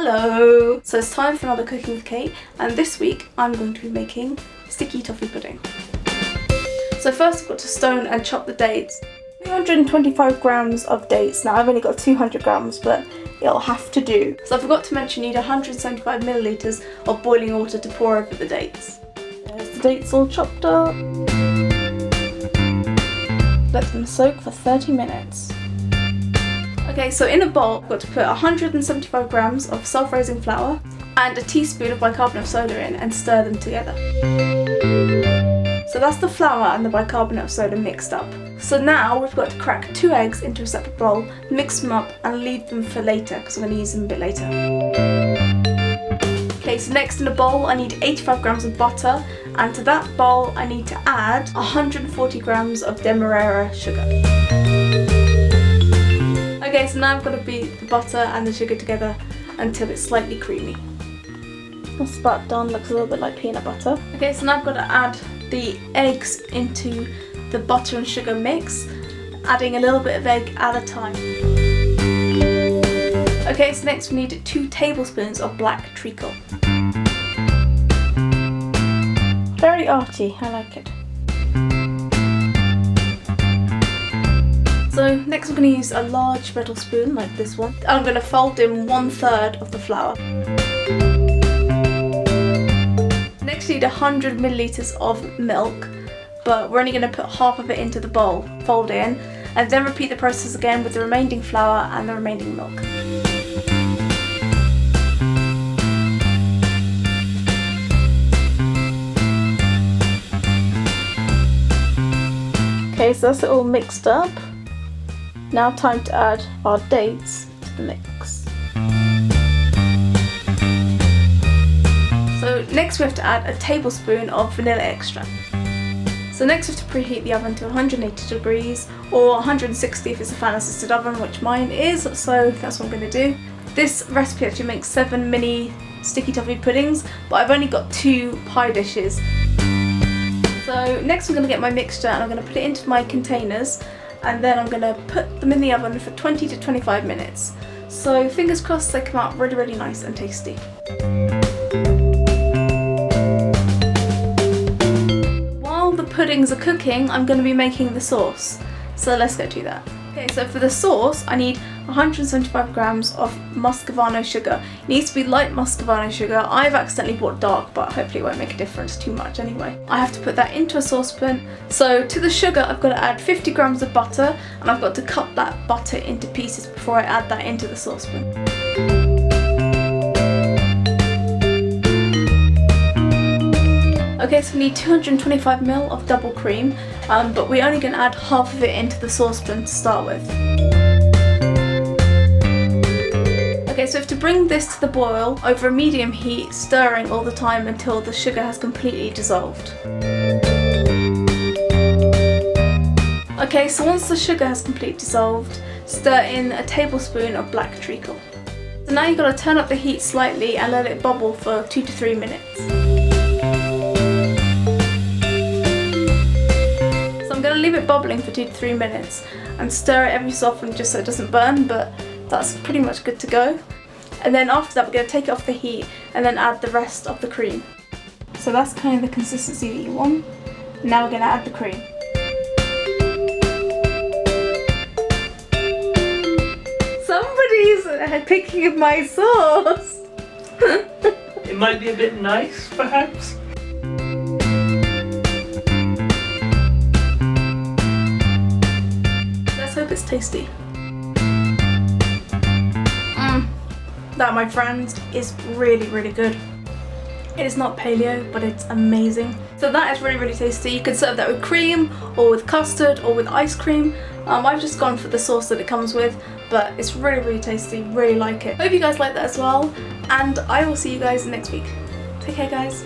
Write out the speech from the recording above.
Hello! So it's time for another Cooking with Kate, and this week I'm going to be making sticky toffee pudding. So first I've got to stone and chop the dates. 225 grams of dates. Now I've only got 200 grams, but it'll have to do. So I forgot to mention you need 175 millilitres of boiling water to pour over the dates. There's the dates all chopped up. Let them soak for 30 minutes. Okay, so in a bowl I've got to put 175 grams of self-raising flour and a teaspoon of bicarbonate of soda in and stir them together. So that's the flour and the bicarbonate of soda mixed up. So now we've got to crack 2 eggs into a separate bowl, mix them up and leave them for later because I'm going to use them a bit later. Okay, so next in a bowl I need 85 grams of butter, and to that bowl I need to add 140 grams of demerara sugar. Okay, so now I've got to beat the butter and the sugar together until it's slightly creamy. That's about done, looks a little bit like peanut butter. Okay, so now I've got to add the eggs into the butter and sugar mix, adding a little bit of egg at a time. Okay, so next we need 2 tablespoons of black treacle. Very arty, I like it. So next I'm going to use a large metal spoon like this one. I'm going to fold in 1/3 of the flour. Next we need 100 millilitres of milk, but we're only going to put half of it into the bowl, fold it in, and then repeat the process again with the remaining flour and the remaining milk. Okay, so that's it all mixed up. Now time to add our dates to the mix. So next we have to add a tablespoon of vanilla extract. So next we have to preheat the oven to 180 degrees or 160 if it's a fan assisted oven, which mine is, so that's what I'm going to do. This recipe actually makes 7 mini sticky toffee puddings, but I've only got 2 pie dishes. So next I'm going to get my mixture and I'm going to put it into my containers, and then I'm going to put them in the oven for 20 to 25 minutes. So fingers crossed they come out really, really nice and tasty. While the puddings are cooking, I'm going to be making the sauce. So let's go do that. Okay, so for the sauce I need 175 grams of muscovado sugar. It needs to be light muscovado sugar. I've accidentally bought dark, but hopefully it won't make a difference too much anyway. I have to put that into a saucepan. So to the sugar I've got to add 50 grams of butter, and I've got to cut that butter into pieces before I add that into the saucepan. Okay, so we need 225 ml of double cream, but we're only going to add half of it into the saucepan to start with. Okay, so we have to bring this to the boil over a medium heat, stirring all the time until the sugar has completely dissolved. Okay, so once the sugar has completely dissolved, stir in a tablespoon of black treacle. So now you've got to turn up the heat slightly and let it bubble for 2 to 3 minutes. So I'm going to leave it bubbling for 2 to 3 minutes and stir it every so often just so it doesn't burn, but that's pretty much good to go. And then after that we're going to take it off the heat and then add the rest of the cream. So that's kind of the consistency that you want. Now we're going to add the cream. Somebody's picking at my sauce! It might be a bit nice, perhaps? Let's hope it's tasty. That, my friends, is really, really good. It is not paleo, but it's amazing. So that is really, really tasty. You could serve that with cream, or with custard, or with ice cream. I've just gone for the sauce that it comes with, but it's really, really tasty. Really like it. Hope you guys like that as well, and I will see you guys next week. Take care, guys.